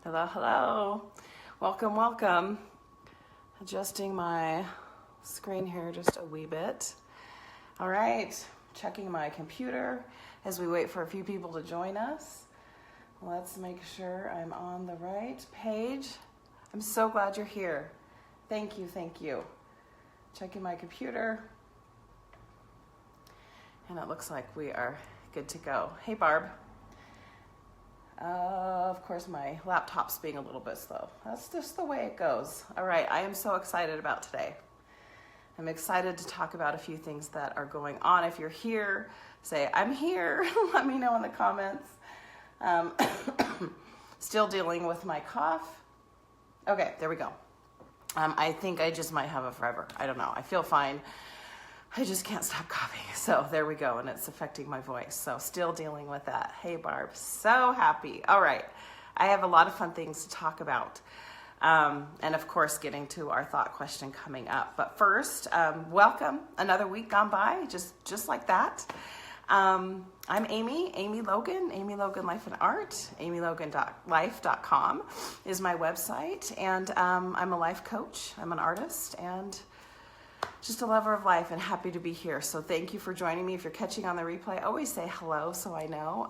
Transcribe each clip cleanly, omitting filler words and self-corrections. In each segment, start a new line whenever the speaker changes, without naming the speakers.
Hello, hello. Welcome, welcome. Adjusting my screen here just a wee bit. All right, checking my computer as we wait for a few people to join us. Let's make sure I'm on the right page. I'm so glad you're here. Thank you, thank you. Checking my computer. And it looks like we are good to go. Hey, Barb. Of course, my laptop's being a little bit slow. That's just the way it goes. All right, I am so excited about today. I'm excited to talk about a few things that are going on. If you're here, say, I'm here. Let me know in the comments. Still dealing with my cough. Okay, there we go. I think I just might have it forever. I don't know. I feel fine. I just can't stop coughing. So there we go. And it's affecting my voice. So still dealing with that. Hey, Barb. So happy. All right. I have a lot of fun things to talk about. And of course, getting to our thought question coming up. But first, welcome. Another week gone by, just like that. I'm Amy Logan, Amy Logan Life and Art. amylogan.life.com is my website. And I'm a life coach. I'm an artist and just a lover of life and happy to be here. So thank you for joining me. If you're catching on the replay, always say hello so I know.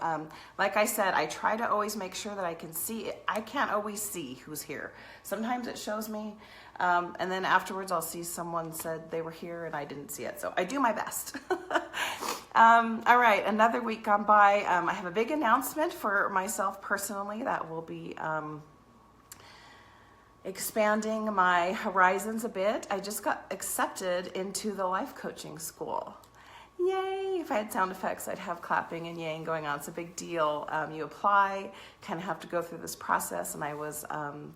Like I said, I try to always make sure that I can see it. I can't always see who's here. Sometimes it shows me, and then afterwards I'll see someone said they were here and I didn't see it. So I do my best. All right, another week gone by. I have a big announcement for myself personally that will be expanding my horizons a bit. I just got accepted into the life coaching school. Yay! If I had sound effects, I'd have clapping and yaying going on. It's a big deal. You apply, kind of have to go through this process, and I was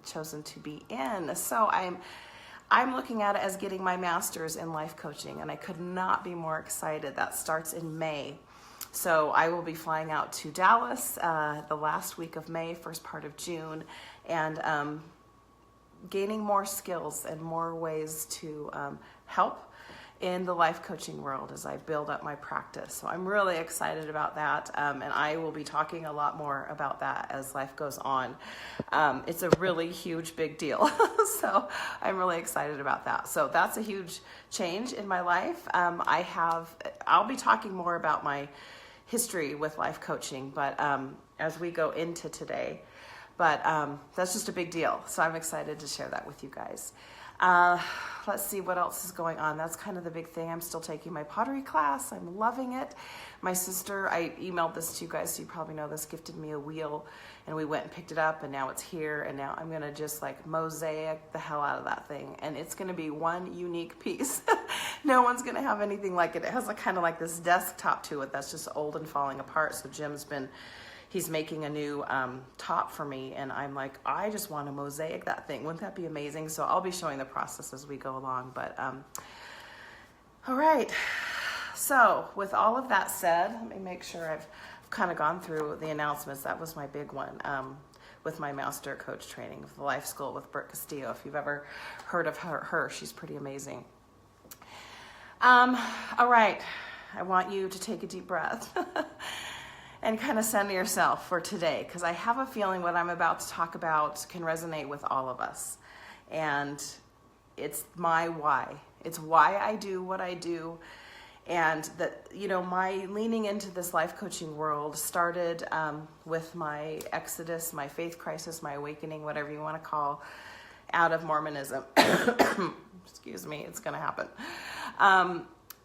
chosen to be in. So I'm looking at it as getting my master's in life coaching, and I could not be more excited. That starts in May. So I will be flying out to Dallas the last week of May, first part of June, and gaining more skills and more ways to help in the life coaching world as I build up my practice. So I'm really excited about that, and I will be talking a lot more about that as life goes on. It's a really huge, big deal. So I'm really excited about that. So that's a huge change in my life. I'll be talking more about my history with life coaching, but as we go into today. But that's just a big deal. So I'm excited to share that with you guys. Let's see what else is going on. That's kind of the big thing. I'm still taking my pottery class. I'm loving it. My sister, I emailed this to you guys, so you probably know this, gifted me a wheel. And we went and picked it up, and now it's here. And now I'm going to just like mosaic the hell out of that thing. And it's going to be one unique piece. No one's going to have anything like it. It has kind of like this desktop to it that's just old and falling apart. So he's making a new top for me, and I'm like, I just want to mosaic that thing. Wouldn't that be amazing? So I'll be showing the process as we go along. But all right. So with all of that said, let me make sure I've kind of gone through the announcements. That was my big one with my master coach training of the life school with Brooke Castillo. If you've ever heard of her, she's pretty amazing. All right. I want you to take a deep breath. And kind of center yourself for today, because I have a feeling what I'm about to talk about can resonate with all of us. And it's my why. It's why I do what I do. And that, my leaning into this life coaching world started with my exodus, my faith crisis, my awakening, whatever you want to call, out of Mormonism. Excuse me, it's going to happen.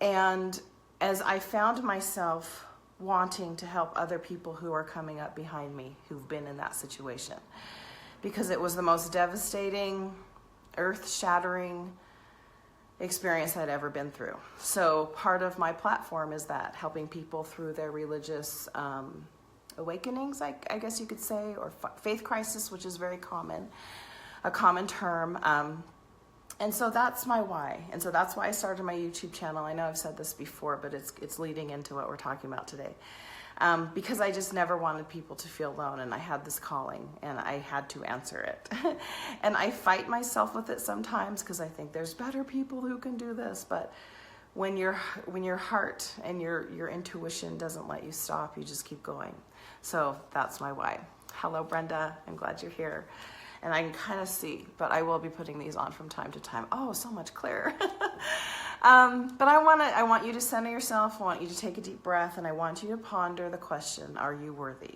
And as I found myself wanting to help other people who are coming up behind me who've been in that situation, because it was the most devastating, earth-shattering experience I'd ever been through. So part of my platform is that, helping people through their religious awakenings, I guess you could say, or faith crisis, which is very common, a common term. And so that's my why. And so that's why I started my YouTube channel. I know I've said this before, but it's leading into what we're talking about today. Because I just never wanted people to feel alone, and I had this calling, and I had to answer it. And I fight myself with it sometimes, because I think there's better people who can do this. But when your heart and your intuition doesn't let you stop, you just keep going. So that's my why. Hello, Brenda. I'm glad you're here. And I can kind of see, but I will be putting these on from time to time. Oh, so much clearer. But I want you to center yourself. I want you to take a deep breath, and I want you to ponder the question, are you worthy?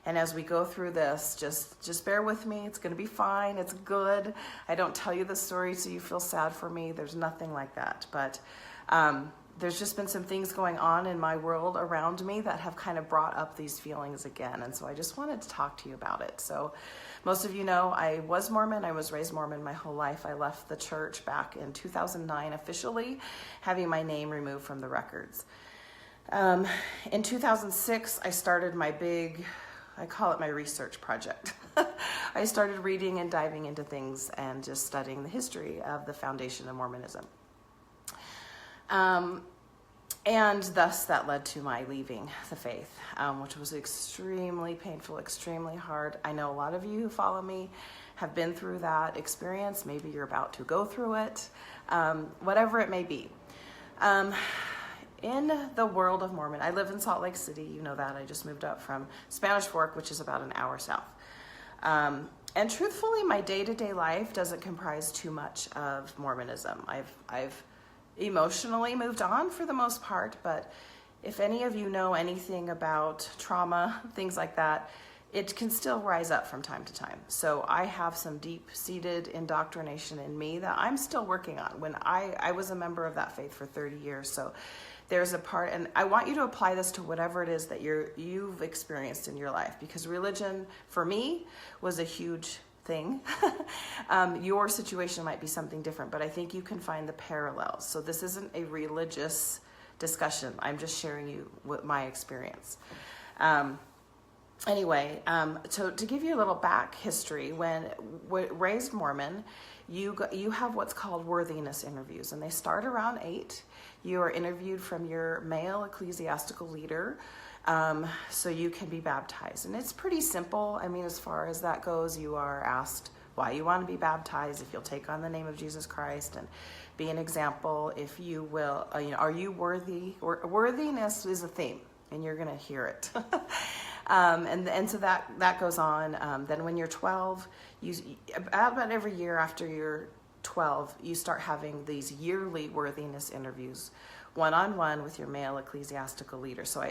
And as we go through this, just bear with me. It's going to be fine. It's good. I don't tell you the story so you feel sad for me. There's nothing like that. But there's just been some things going on in my world around me that have kind of brought up these feelings again. And so I just wanted to talk to you about it. So most of you know I was Mormon. I was raised Mormon my whole life. I left the church back in 2009 officially, having my name removed from the records. In 2006, I started my big, I call it my research project. I started reading and diving into things and just studying the history of the foundation of Mormonism. And thus that led to my leaving the faith, which was extremely painful, extremely hard. I know a lot of you who follow me have been through that experience. Maybe you're about to go through it, whatever it may be. In the world of Mormon, I live in Salt Lake City. You know that. I just moved up from Spanish Fork, which is about an hour south. And truthfully, my day-to-day life doesn't comprise too much of Mormonism. I've emotionally moved on for the most part, but if any of you know anything about trauma, things like that, it can still rise up from time to time. So I have some deep-seated indoctrination in me that I'm still working on. When I was a member of that faith for 30 years, so there's a part, and I want you to apply this to whatever it is that you've experienced in your life, because religion, for me, was a huge thing. Your situation might be something different, but I think you can find the parallels. So this isn't a religious discussion. I'm just sharing you what my experience. Anyway, so to give you a little back history, when raised Mormon, you have what's called worthiness interviews, and they start around 8. You are interviewed from your male ecclesiastical leader, so you can be baptized. And it's pretty simple. I mean, as far as that goes, you are asked why you want to be baptized, if you'll take on the name of Jesus Christ and be an example, if you will, are you worthy? Worthiness is a theme, and you're going to hear it. And so that goes on. Then when you're 12, about every year after you're 12, you start having these yearly worthiness interviews, one-on-one with your male ecclesiastical leader. So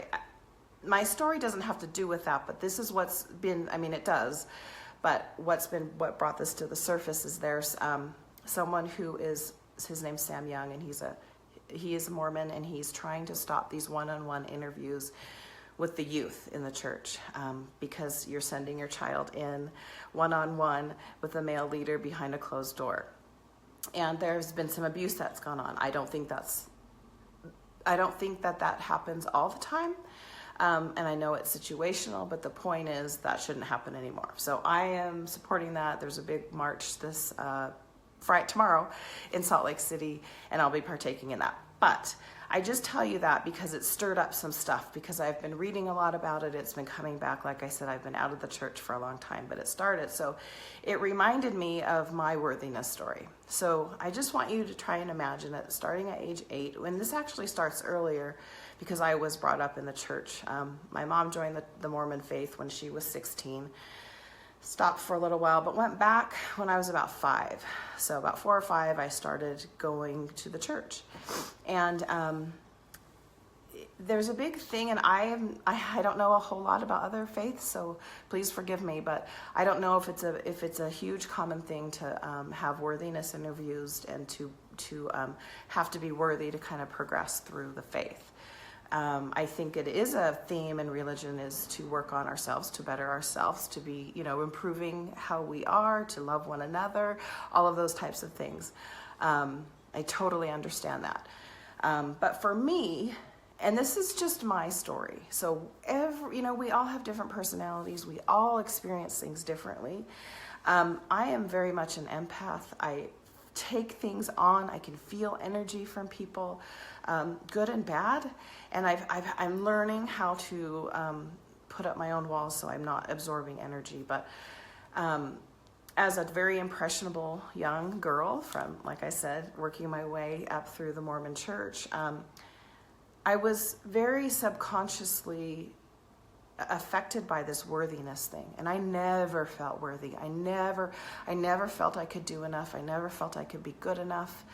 my story doesn't have to do with that, but this is what's been, I mean, it does, but what brought this to the surface is there's someone who is, his name's Sam Young, and he is a Mormon, and he's trying to stop these one-on-one interviews with the youth in the church, because you're sending your child in one-on-one with a male leader behind a closed door. And there's been some abuse that's gone on. I don't think that happens all the time. And I know it's situational, but the point is that shouldn't happen anymore. So I am supporting that. There's a big march this Friday, tomorrow in Salt Lake City, and I'll be partaking in that. But I just tell you that because it stirred up some stuff, because I've been reading a lot about it. It's been coming back. Like I said, I've been out of the church for a long time, but it started. So it reminded me of my worthiness story. So I just want you to try and imagine it starting at age 8, when this actually starts earlier, because I was brought up in the church. My mom joined the Mormon faith when she was 16. Stopped for a little while, but went back when I was about 5. So about 4 or 5, I started going to the church. And there's a big thing, and I don't know a whole lot about other faiths, so please forgive me, but I don't know if it's a huge common thing to have worthiness interviews and to have to be worthy to kind of progress through the faith. I think it is a theme in religion is to work on ourselves, to better ourselves, to be, improving how we are, to love one another, all of those types of things. I totally understand that. But for me, and this is just my story, so we all have different personalities. We all experience things differently. I am very much an empath. I take things on. I can feel energy from people, good and bad. And I'm learning how to put up my own walls so I'm not absorbing energy. But as a very impressionable young girl from, like I said, working my way up through the Mormon church, I was very subconsciously affected by this worthiness thing. And I never felt worthy. I never felt I could do enough. I never felt I could be good enough.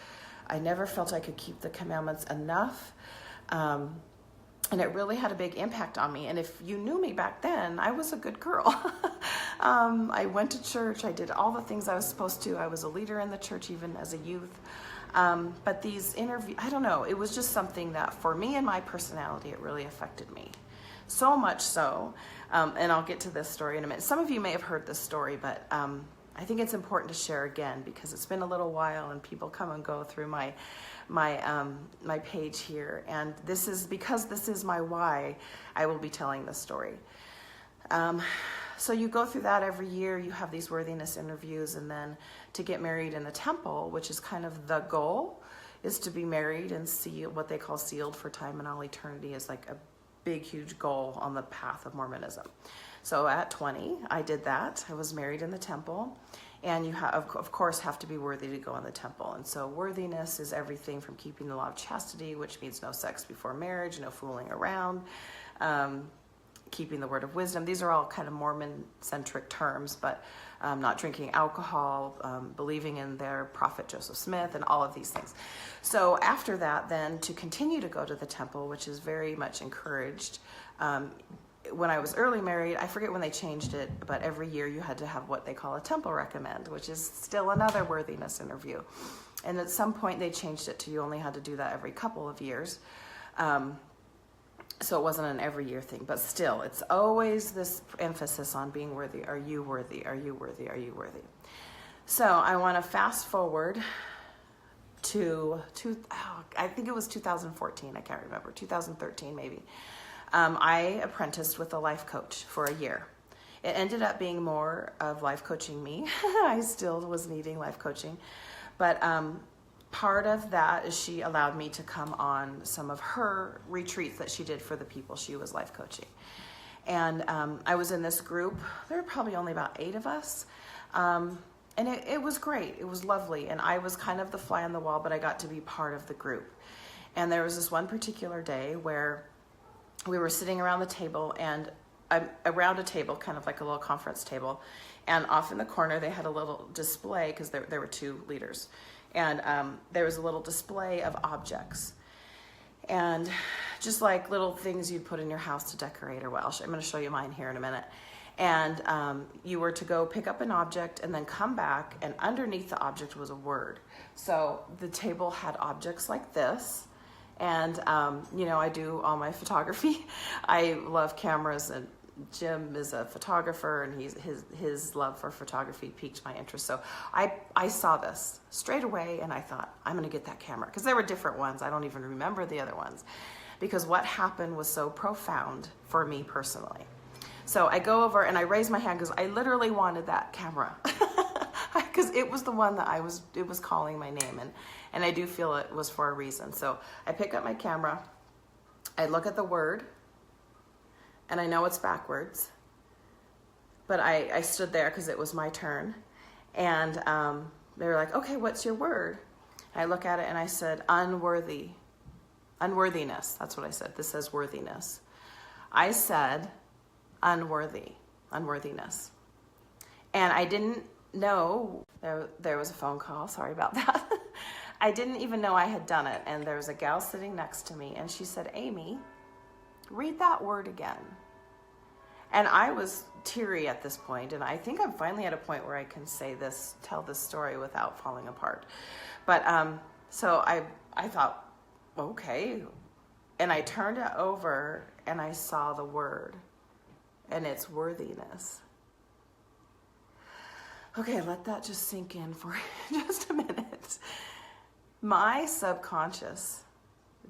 I never felt I could keep the commandments enough. And it really had a big impact on me. And if you knew me back then, I was a good girl. I went to church. I did all the things I was supposed to. I was a leader in the church even as a youth. But these interviews, I don't know, it was just something that for me and my personality, it really affected me. So much so, and I'll get to this story in a minute. Some of you may have heard this story, but I think it's important to share again because it's been a little while and people come and go through my page here. And this is because this is my why I will be telling this story. So you go through that every year. You have these worthiness interviews, and then to get married in the temple, which is kind of the goal, is to be married and see what they call sealed for time and all eternity is like a big, huge goal on the path of Mormonism. So at 20, I did that. I was married in the temple, and you have, of course, have to be worthy to go in the temple. And so worthiness is everything from keeping the law of chastity, which means no sex before marriage, no fooling around, keeping the word of wisdom. These are all kind of Mormon-centric terms, but not drinking alcohol, believing in their prophet Joseph Smith, and all of these things. So after that, then, to continue to go to the temple, which is very much encouraged. When I was early married, I forget when they changed it, but every year you had to have what they call a temple recommend, which is still another worthiness interview. And at some point they changed it to you only had to do that every couple of years. So it wasn't an every year thing, but still, it's always this emphasis on being worthy. Are you worthy? Are you worthy? Are you worthy? So I want to fast forward to I think it was 2014. I can't remember. 2013 maybe. I apprenticed with a life coach for a year. It ended up being more of life coaching me. I still was needing life coaching, but part of that is she allowed me to come on some of her retreats that she did for the people she was life coaching. And I was in this group. There were probably only about 8 of us. And it was great. It was lovely. And I was kind of the fly on the wall, but I got to be part of the group. And there was this one particular day where we were sitting around the table, and around a table, kind of like a little conference table. And off in the corner, they had a little display because there were 2 leaders. And there was a little display of objects. And just like little things you'd put in your house to decorate, or what. I'm going to show you mine here in a minute. And you were to go pick up an object and then come back, and underneath the object was a word. So the table had objects like this. And, I do all my photography. I love cameras, and Jim is a photographer, and his love for photography piqued my interest. So I saw this straight away, and I thought, I'm going to get that camera. Because there were different ones. I don't even remember the other ones. Because what happened was so profound for me personally. So I go over and I raise my hand because I literally wanted that camera. Because it was the one that it was calling my name. And I do feel it was for a reason. So I pick up my camera. I look at the word. And I know it's backwards. But I stood there because it was my turn. And they were like, okay, what's your word? And I look at it and I said, unworthy. Unworthiness. That's what I said. This says worthiness. I said unworthy. Unworthiness. And I didn't know, there was a phone call, sorry about that. I didn't even know I had done it. And there was a gal sitting next to me, and she said, Amy, read that word again. And I was teary at this point, and I think I'm finally at a point where I can tell this story without falling apart. But so I thought, okay. And I turned it over, and I saw the word, and it's worthiness. Okay, let that just sink in for just a minute. My subconscious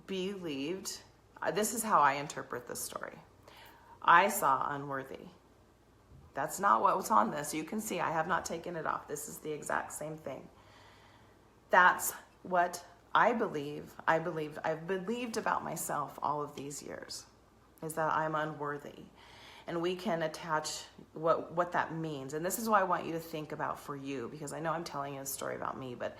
believed, this is how I interpret this story. I saw unworthy. That's not what was on this. You can see I have not taken it off. This is the exact same thing. That's what I've believed about myself all of these years, is that I'm unworthy. And we can attach what that means. And this is why I want you to think about for you, because I know I'm telling you a story about me, but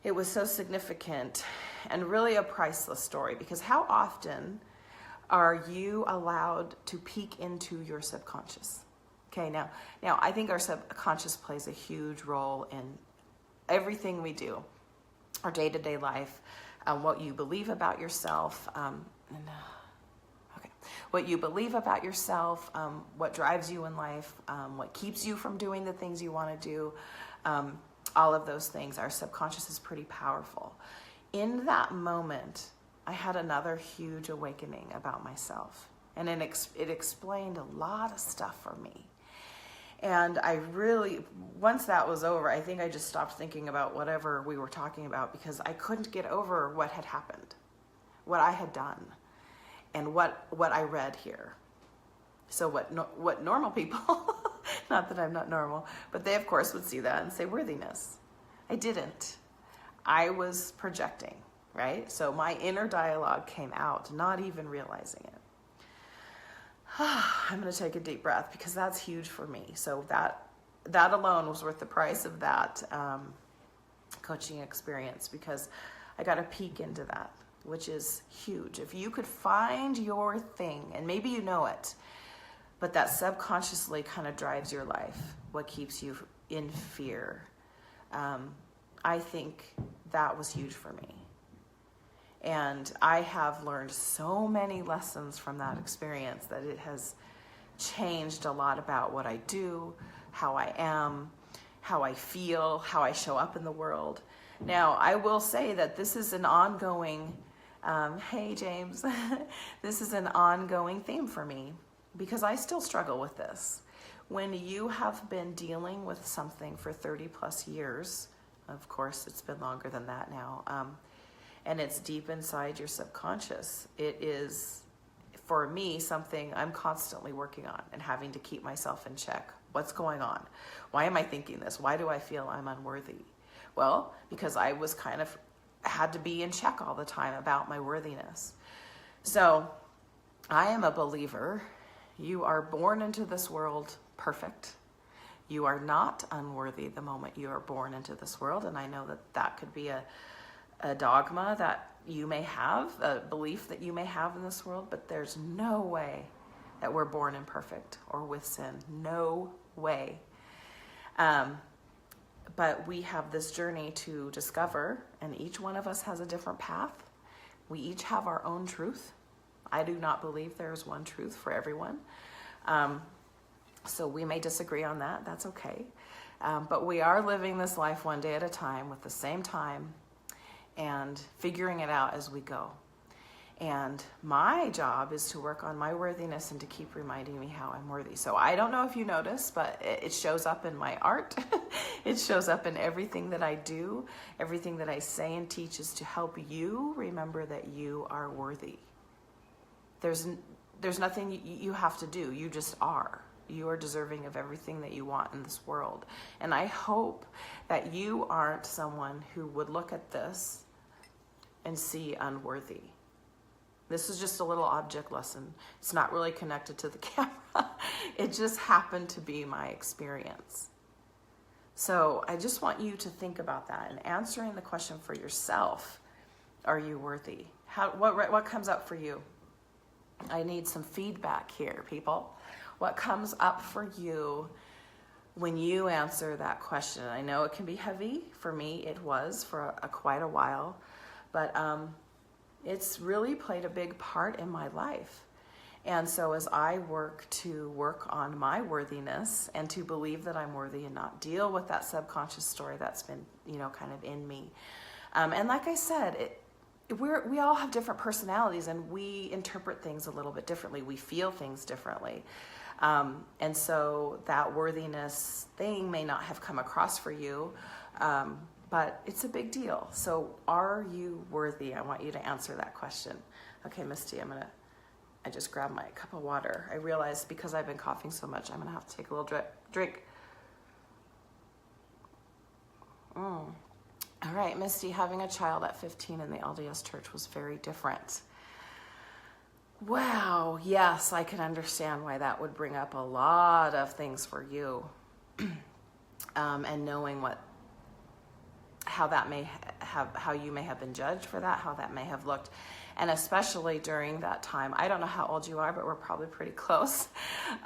it was so significant and really a priceless story, because how often are you allowed to peek into your subconscious? Okay, now I think our subconscious plays a huge role in everything we do, our day-to-day life, what you believe about yourself, what you believe about yourself, what drives you in life, what keeps you from doing the things you want to do, all of those things. Our subconscious is pretty powerful. In that moment, I had another huge awakening about myself, and it explained a lot of stuff for me. And I really, once that was over, I think I just stopped thinking about whatever we were talking about, because I couldn't get over what had happened, what I had done, and what I read here. So what normal people, not that I'm not normal, but they of course would see that and say worthiness. I didn't. I was projecting, right? So my inner dialogue came out, not even realizing it. I'm going to take a deep breath, because that's huge for me. So that alone was worth the price of that coaching experience, because I got a peek into that, which is huge. If you could find your thing, and maybe you know it, but that subconsciously kind of drives your life, what keeps you in fear, I think that was huge for me. And I have learned so many lessons from that experience that it has changed a lot about what I do, how I am, how I feel, how I show up in the world. Now, I will say that this is an ongoing, hey James, this is an ongoing theme for me, because I still struggle with this. When you have been dealing with something for 30 plus years, of course it's been longer than that now, and it's deep inside your subconscious, it is, for me, something I'm constantly working on and having to keep myself in check. What's going on? Why am I thinking this? Why do I feel I'm unworthy? Well, because I was had to be in check all the time about my worthiness. So I am a believer. You are born into this world perfect. You are not unworthy the moment you are born into this world. And I know that could be a dogma that you may have, a belief that you may have in this world, but there's no way that we're born imperfect or with sin. No way. But we have this journey to discover, and each one of us has a different path. We each have our own truth. I do not believe there is one truth for everyone. So we may disagree on that. That's okay. But we are living this life one day at a time with the same time, and figuring it out as we go. And my job is to work on my worthiness and to keep reminding me how I'm worthy. So I don't know if you notice, but it shows up in my art. It shows up in everything that I do. Everything that I say and teach is to help you remember that you are worthy. There's nothing you have to do. You just are. You are deserving of everything that you want in this world. And I hope that you aren't someone who would look at this and see unworthy. This is just a little object lesson. It's not really connected to the camera. It just happened to be my experience. So I just want you to think about that and answering the question for yourself. Are you worthy? What comes up for you? I need some feedback here, people. What comes up for you when you answer that question? I know it can be heavy. For me, it was for quite a while. But it's really played a big part in my life. And so as I work on my worthiness and to believe that I'm worthy and not deal with that subconscious story that's been, kind of in me. And like I said, we all have different personalities, and we interpret things a little bit differently. We feel things differently. And so that worthiness thing may not have come across for you, but it's a big deal. So are you worthy? I want you to answer that question. Okay, Misty, I just grabbed my cup of water. I realized because I've been coughing so much, I'm going to have to take a little drink. All right, Misty, having a child at 15 in the LDS church was very different. Wow, yes, I can understand why that would bring up a lot of things for you. And knowing how you may have been judged for that, how that may have looked. And especially during that time, I don't know how old you are, but we're probably pretty close.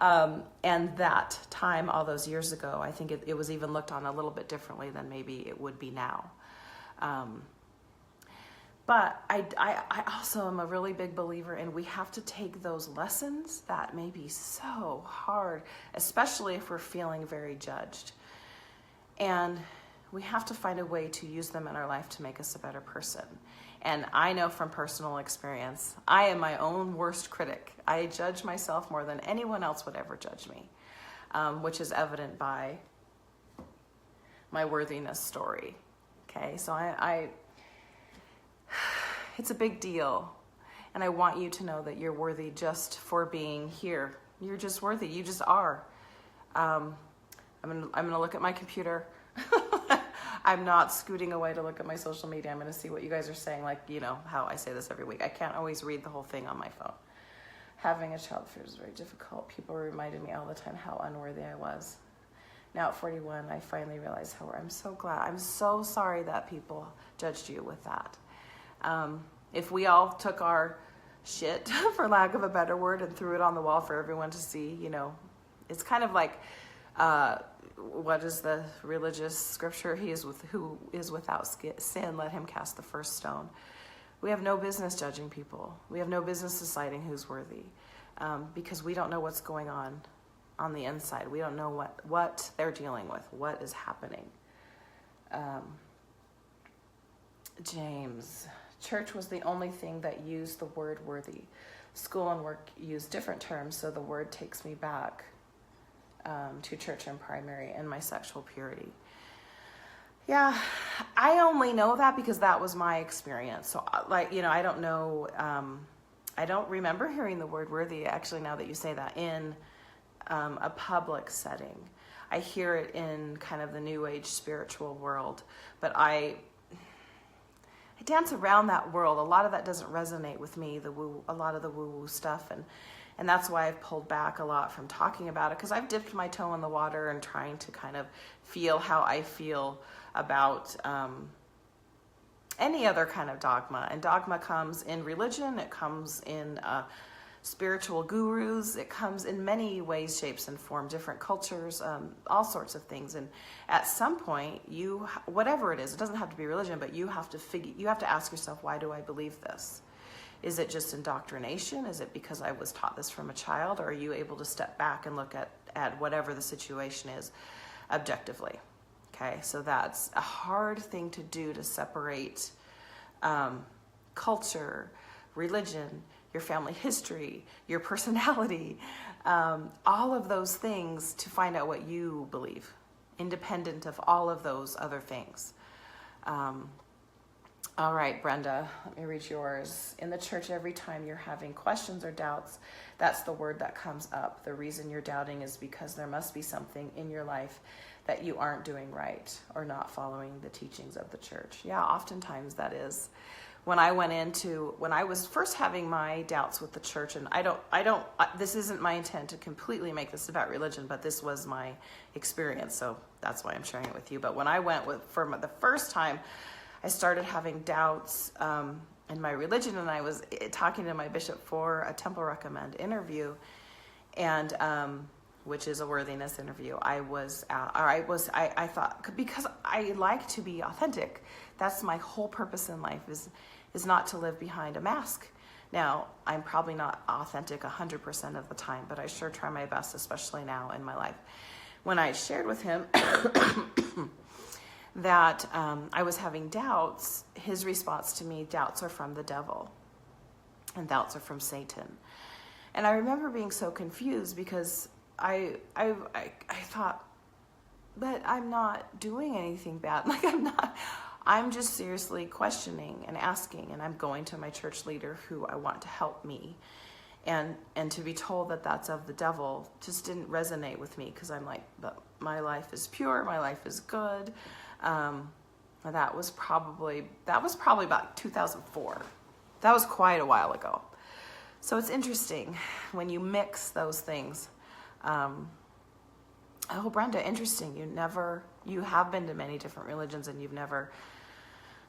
And that time, all those years ago, I think it was even looked on a little bit differently than maybe it would be now. But I also am a really big believer in we have to take those lessons that may be so hard, especially if we're feeling very judged. And we have to find a way to use them in our life to make us a better person. And I know from personal experience, I am my own worst critic. I judge myself more than anyone else would ever judge me, which is evident by my worthiness story. Okay, so it's a big deal. And I want you to know that you're worthy just for being here. You're just worthy. You just are. I'm gonna look at my computer. I'm not scooting away to look at my social media. I'm going to see what you guys are saying, like, you know, how I say this every week. I can't always read the whole thing on my phone. Having a child fear is very difficult. People reminded me all the time how unworthy I was. Now at 41, I finally realized I'm so glad. I'm so sorry that people judged you with that. If we all took our shit, for lack of a better word, and threw it on the wall for everyone to see, you know, it's kind of like, what is the religious scripture? Who is without sin, let him cast the first stone. We have no business judging people. We have no business deciding who's worthy, because we don't know what's going on the inside. We don't know what they're dealing with, what is happening. James, church was the only thing that used the word worthy. School and work use different terms, so the word takes me back to church and primary and my sexual purity. Yeah, I only know that because that was my experience. So, like, you know, I don't know, I don't remember hearing the word worthy, actually, now that you say that, in a public setting. I hear it in kind of the New Age spiritual world, but I dance around that world. A lot of that doesn't resonate with me, a lot of the woo-woo stuff, and that's why I've pulled back a lot from talking about it, because I've dipped my toe in the water and trying to kind of feel how I feel about any other kind of dogma. And dogma comes in religion, it comes in spiritual gurus, it comes in many ways, shapes, and form, different cultures, all sorts of things. And at some point, whatever it is, it doesn't have to be religion, but you have to ask yourself, why do I believe this? Is it just indoctrination? Is it because I was taught this from a child? Or are you able to step back and look at whatever the situation is objectively? Okay, so that's a hard thing to do, to separate culture, religion, your family history, your personality, all of those things, to find out what you believe, independent of all of those other things. All right, Brenda, let me read yours. In the church, every time you're having questions or doubts, that's the word that comes up. The reason you're doubting is because there must be something in your life that you aren't doing right or not following the teachings of the church. Yeah, oftentimes that is. When I was first having my doubts with the church, and this isn't my intent to completely make this about religion, but this was my experience, so that's why I'm sharing it with you. But when I went for the first time, I started having doubts in my religion, and I was talking to my bishop for a Temple Recommend interview, and which is a worthiness interview. I thought, because I like to be authentic. That's my whole purpose in life, is not to live behind a mask. Now, I'm probably not authentic 100% of the time, but I sure try my best, especially now in my life. When I shared with him that I was having doubts, his response to me, doubts are from the devil, and doubts are from Satan. And I remember being so confused, because I thought, but I'm not doing anything bad. Like, I'm just seriously questioning and asking, and I'm going to my church leader who I want to help me. And to be told that that's of the devil just didn't resonate with me, because I'm like, but my life is pure, my life is good. That was probably about 2004. That was quite a while ago. So it's interesting when you mix those things. Oh, Brenda, interesting. You have been to many different religions and you've never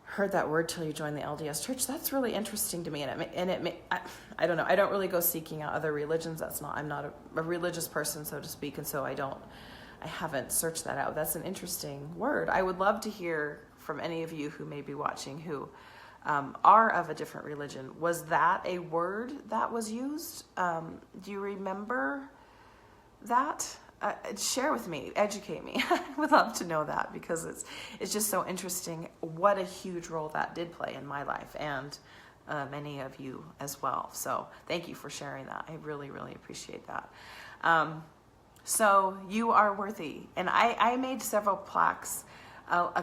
heard that word till you joined the LDS church. That's really interesting to me. I don't know. I don't really go seeking out other religions. I'm not a religious person, so to speak. And so I haven't searched that out. That's an interesting word. I would love to hear from any of you who may be watching who are of a different religion. Was that a word that was used? Do you remember that? Share with me, educate me. I would love to know that, because it's just so interesting what a huge role that did play in my life, and many of you as well. So thank you for sharing that. I really, really appreciate that. So you are worthy. And I made several plaques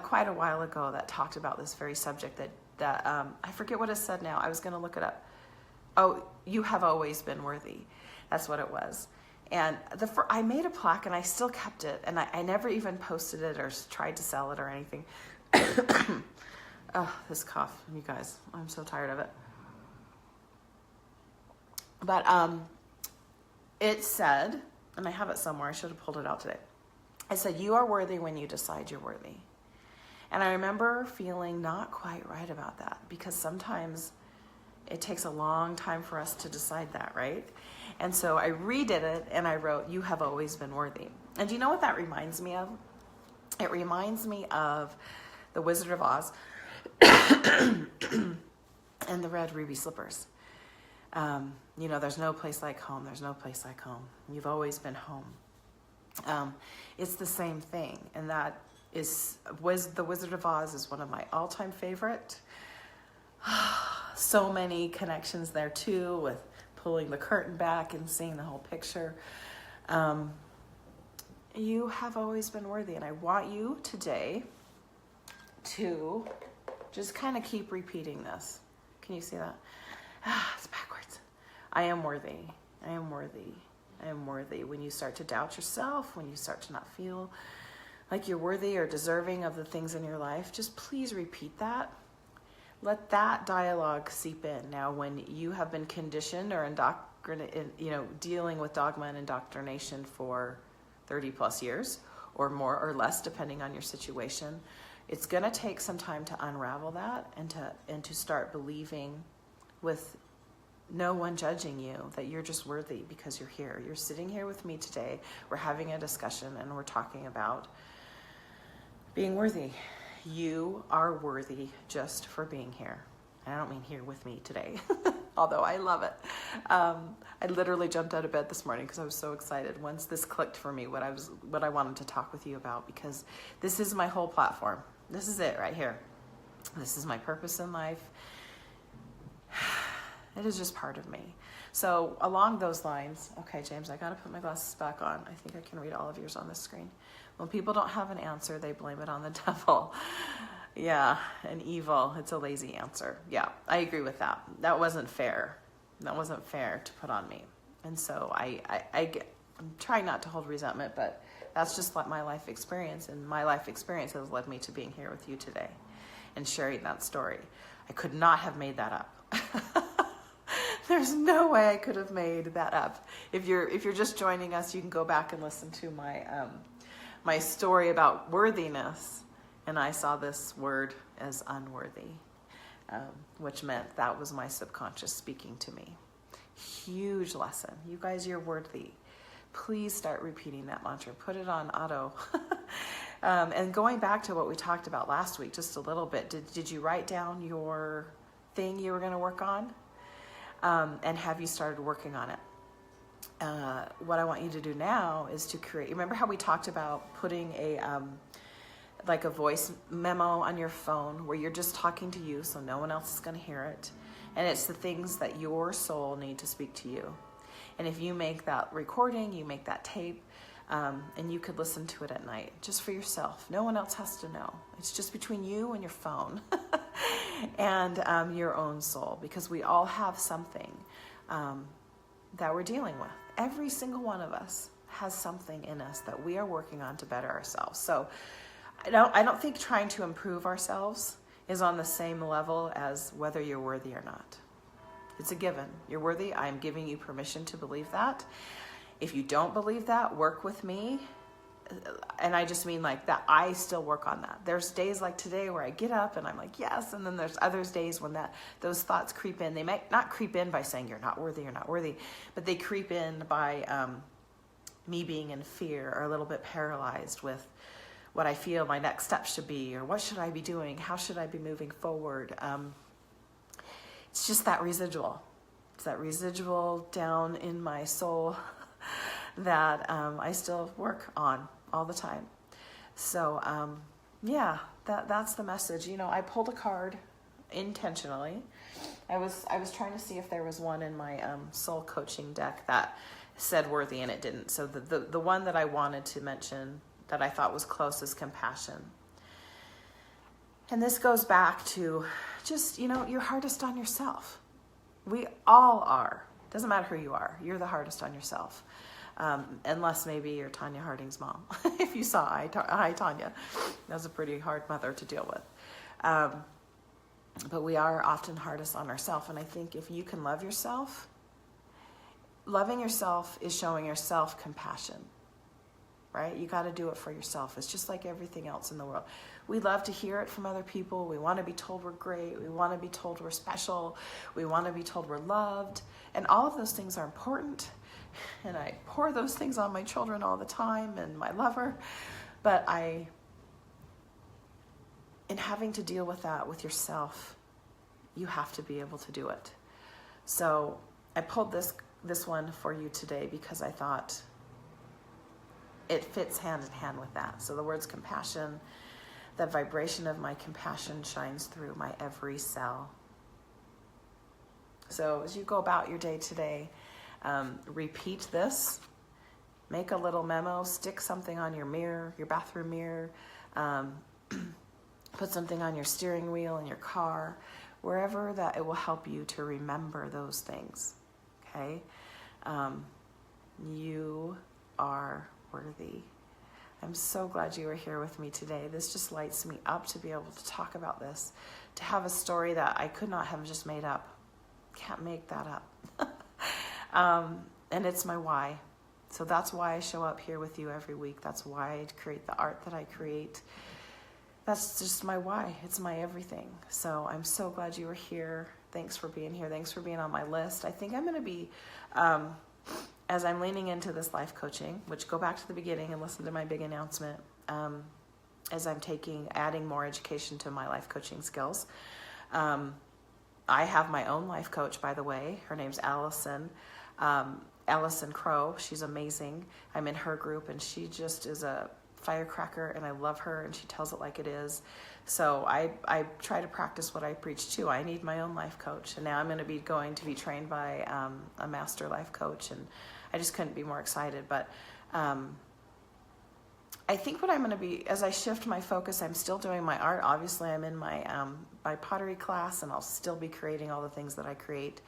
quite a while ago that talked about this very subject that I forget what it said now. I was going to look it up. Oh, you have always been worthy. That's what it was. And I made a plaque and I still kept it. And I never even posted it or tried to sell it or anything. Oh, this cough, you guys. I'm so tired of it. But it said, and I have it somewhere. I should have pulled it out today. It said, you are worthy when you decide you're worthy. And I remember feeling not quite right about that, because sometimes it takes a long time for us to decide that, right? And so I redid it and I wrote, you have always been worthy. And do you know what that reminds me of? It reminds me of the Wizard of Oz and the red ruby slippers. There's no place like home. There's no place like home. You've always been home. It's the same thing. And that is, the Wizard of Oz is one of my all-time favorite. So many connections there too, with pulling the curtain back and seeing the whole picture. You have always been worthy. And I want you today to just kind of keep repeating this. Can you see that? It's backwards. I am worthy. I am worthy. I am worthy. When you start to doubt yourself, when you start to not feel like you're worthy or deserving of the things in your life, just please repeat that. Let that dialogue seep in. Now, when you have been conditioned or dealing with dogma and indoctrination for 30 plus years or more or less, depending on your situation, it's going to take some time to unravel that and to start believing, with no one judging you, that you're just worthy because you're here. You're sitting here with me today. We're having a discussion and we're talking about being worthy. You are worthy just for being here. And I don't mean here with me today, although I love it. I literally jumped out of bed this morning because I was so excited once this clicked for me what I wanted to talk with you about, because this is my whole platform. This is it right here. This is my purpose in life. It is just part of me. So along those lines, okay, James, I got to put my glasses back on. I think I can read all of yours on this screen. When people don't have an answer, they blame it on the devil. Yeah, and evil. It's a lazy answer. Yeah, I agree with that. That wasn't fair. That wasn't fair to put on me. And so I'm trying not to hold resentment, but that's just like my life experience. And my life experience has led me to being here with you today and sharing that story. I could not have made that up. There's no way I could have made that up. If you're just joining us, you can go back and listen to my story about worthiness, and I saw this word as unworthy, which meant that was my subconscious speaking to me. Huge lesson. You guys, you're worthy. Please start repeating that mantra. Put it on auto. And going back to what we talked about last week, just a little bit, did you write down your thing you were going to work on? And have you started working on it? What I want you to do now is to create. Remember how we talked about putting like a voice memo on your phone where you're just talking to you, so no one else is going to hear it. And it's the things that your soul need to speak to you. And if you make that recording, you make that tape, and you could listen to it at night just for yourself. No one else has to know. It's just between you and your phone and your own soul, because we all have something that we're dealing with. Every single one of us has something in us that we are working on to better ourselves. So I don't think trying to improve ourselves is on the same level as whether you're worthy or not. It's a given. You're worthy. I'm giving you permission to believe that. If you don't believe that, work with me. And I just mean like that I still work on that. There's days like today where I get up and I'm like, yes. And then there's others days when those thoughts creep in. They might not creep in by saying you're not worthy, but they creep in by me being in fear or a little bit paralyzed with what I feel my next step should be, or what should I be doing? How should I be moving forward? It's just that residual. It's that residual down in my soul that I still work on all the time. So yeah, that's the message. You know, I pulled a card intentionally. I was trying to see if there was one in my soul coaching deck that said worthy, and it didn't. So the one that I wanted to mention that I thought was close is compassion. And this goes back to just, you know, you're hardest on yourself. We all are. Doesn't matter who you are. You're the hardest on yourself. Unless maybe you're Tanya Harding's mom. If you saw Hi Tanya. That's a pretty hard mother to deal with. But we are often hardest on ourselves. And I think if you can love yourself, loving yourself is showing yourself compassion. Right? You got to do it for yourself. It's just like everything else in the world. We love to hear it from other people. We want to be told we're great. We want to be told we're special. We want to be told we're loved. And all of those things are important. And I pour those things on my children all the time and my lover. But in having to deal with that with yourself, you have to be able to do it. So I pulled this one for you today because I thought it fits hand in hand with that. So the words compassion, the vibration of my compassion shines through my every cell. So as you go about your day today, repeat this, make a little memo, stick something on your mirror, your bathroom mirror, put something on your steering wheel in your car, wherever that it will help you to remember those things. Okay? You are worthy. I'm so glad you were here with me today. This just lights me up to be able to talk about this, to have a story that I could not have just made up. Can't make that up. And it's my why. So that's why I show up here with you every week. That's why I create the art that I create. That's just my why. It's my everything. So I'm so glad you were here. Thanks for being here. Thanks for being on my list. I think I'm going to be, as I'm leaning into this life coaching, which go back to the beginning and listen to my big announcement, as I'm adding more education to my life coaching skills. I have my own life coach, by the way. Her name's Allison. Allison Crow. She's amazing. I'm in her group, and she just is a firecracker, and I love her, and she tells it like it is. So I try to practice what I preach too. I need my own life coach, and now I'm going to be trained by a master life coach, and I just couldn't be more excited. But I think what I'm going to be, as I shift my focus, I'm still doing my art. Obviously, I'm in my pottery class, and I'll still be creating all the things that I create.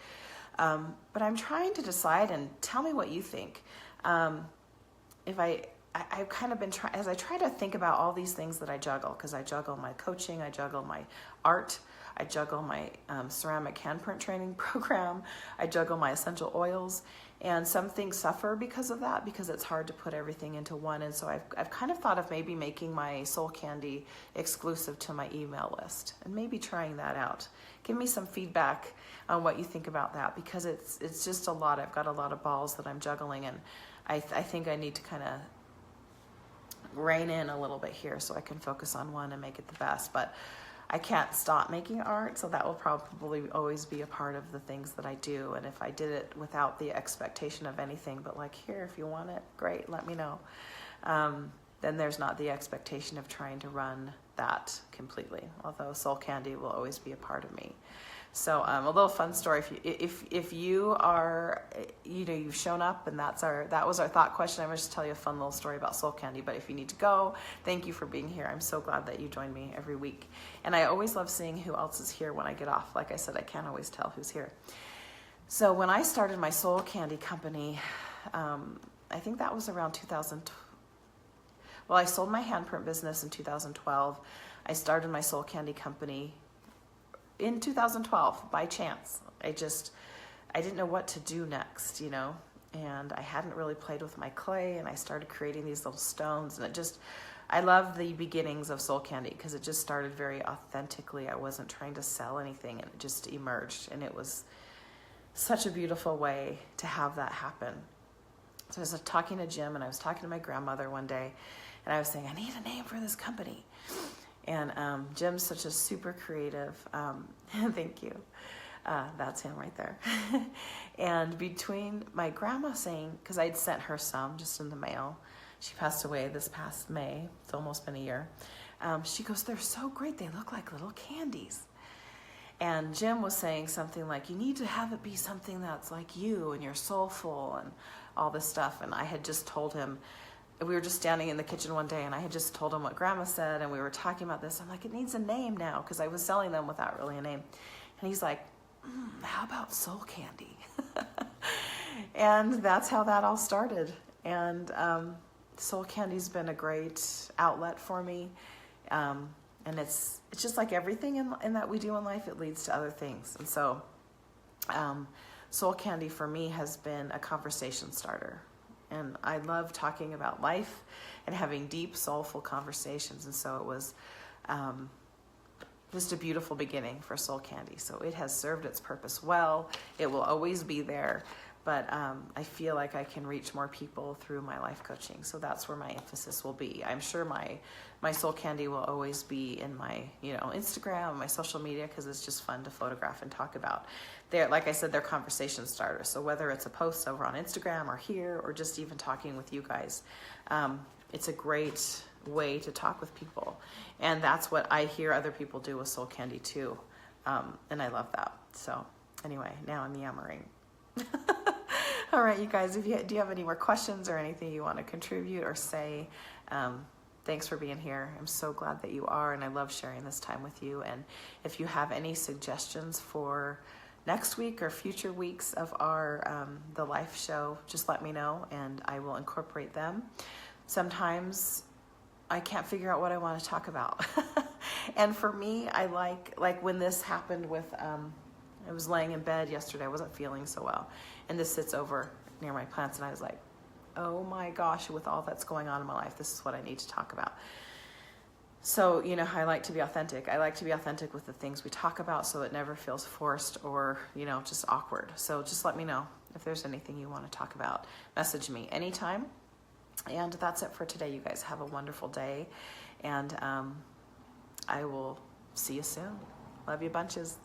But I'm trying to decide, and tell me what you think. I've kind of been as I try to think about all these things that I juggle, because I juggle my coaching, I juggle my art, I juggle my ceramic handprint training program, I juggle my essential oils, and some things suffer because of that, because it's hard to put everything into one. And so I've kind of thought of maybe making my soul candy exclusive to my email list, and maybe trying that out. Give me some feedback on what you think about that, because it's just a lot. I've got a lot of balls that I'm juggling, and I think I need to kind of rein in a little bit here so I can focus on one and make it the best. But I can't stop making art, so that will probably always be a part of the things that I do. And if I did it without the expectation of anything, but like, here, if you want it, great, let me know. Then there's not the expectation of trying to run that completely, although soul candy will always be a part of me. So a little fun story. If you are, you've shown up, and that was our thought question. I'm going to just tell you a fun little story about soul candy. But if you need to go, thank you for being here. I'm so glad that you join me every week. And I always love seeing who else is here when I get off. Like I said, I can't always tell who's here. So when I started my soul candy company, I think that was around 2012. Well, I sold my handprint business in 2012. I started my soul candy company in 2012 by chance. I didn't know what to do next, you know, and I hadn't really played with my clay, and I started creating these little stones, and I love the beginnings of Soul Candy because it just started very authentically. I wasn't trying to sell anything, and it just emerged, and it was such a beautiful way to have that happen. So I was talking to Jim, and I was talking to my grandmother one day, and I was saying, I need a name for this company. And Jim's such a super creative, thank you. That's him right there. And between my grandma saying, because I'd sent her some just in the mail, she passed away this past May, it's almost been a year. She goes, they're so great, they look like little candies. And Jim was saying something like, you need to have it be something that's like you and you're soulful and all this stuff. And I had just told him, we were just standing in the kitchen one day, and I had just told him what Grandma said, and we were talking about this. I'm like, it needs a name now, because I was selling them without really a name. And he's like, how about Soul Candy? And that's how that all started. And Soul Candy's been a great outlet for me. And it's just like everything in that we do in life, it leads to other things. And so Soul Candy for me has been a conversation starter. And I love talking about life and having deep, soulful conversations. And so it was just a beautiful beginning for Soul Candy. So it has served its purpose well. It will always be there. But I feel like I can reach more people through my life coaching. So that's where my emphasis will be. I'm sure my Soul Candy will always be in my, Instagram, my social media, because it's just fun to photograph and talk about. Like I said, they're conversation starters. So whether it's a post over on Instagram or here, or just even talking with you guys, it's a great way to talk with people. And that's what I hear other people do with Soul Candy too. And I love that. So anyway, now I'm yammering. All right, you guys, do you have any more questions or anything you want to contribute or say? Thanks for being here. I'm so glad that you are, and I love sharing this time with you. And if you have any suggestions for next week or future weeks of our the life show, just let me know, and I will incorporate them. Sometimes I can't figure out what I want to talk about. And for me, I like when this happened with... I was laying in bed yesterday. I wasn't feeling so well. And this sits over near my plants. And I was like, oh my gosh, with all that's going on in my life, this is what I need to talk about. So, I like to be authentic. I like to be authentic with the things we talk about so it never feels forced or, just awkward. So just let me know if there's anything you want to talk about. Message me anytime. And that's it for today. You guys have a wonderful day. And I will see you soon. Love you bunches.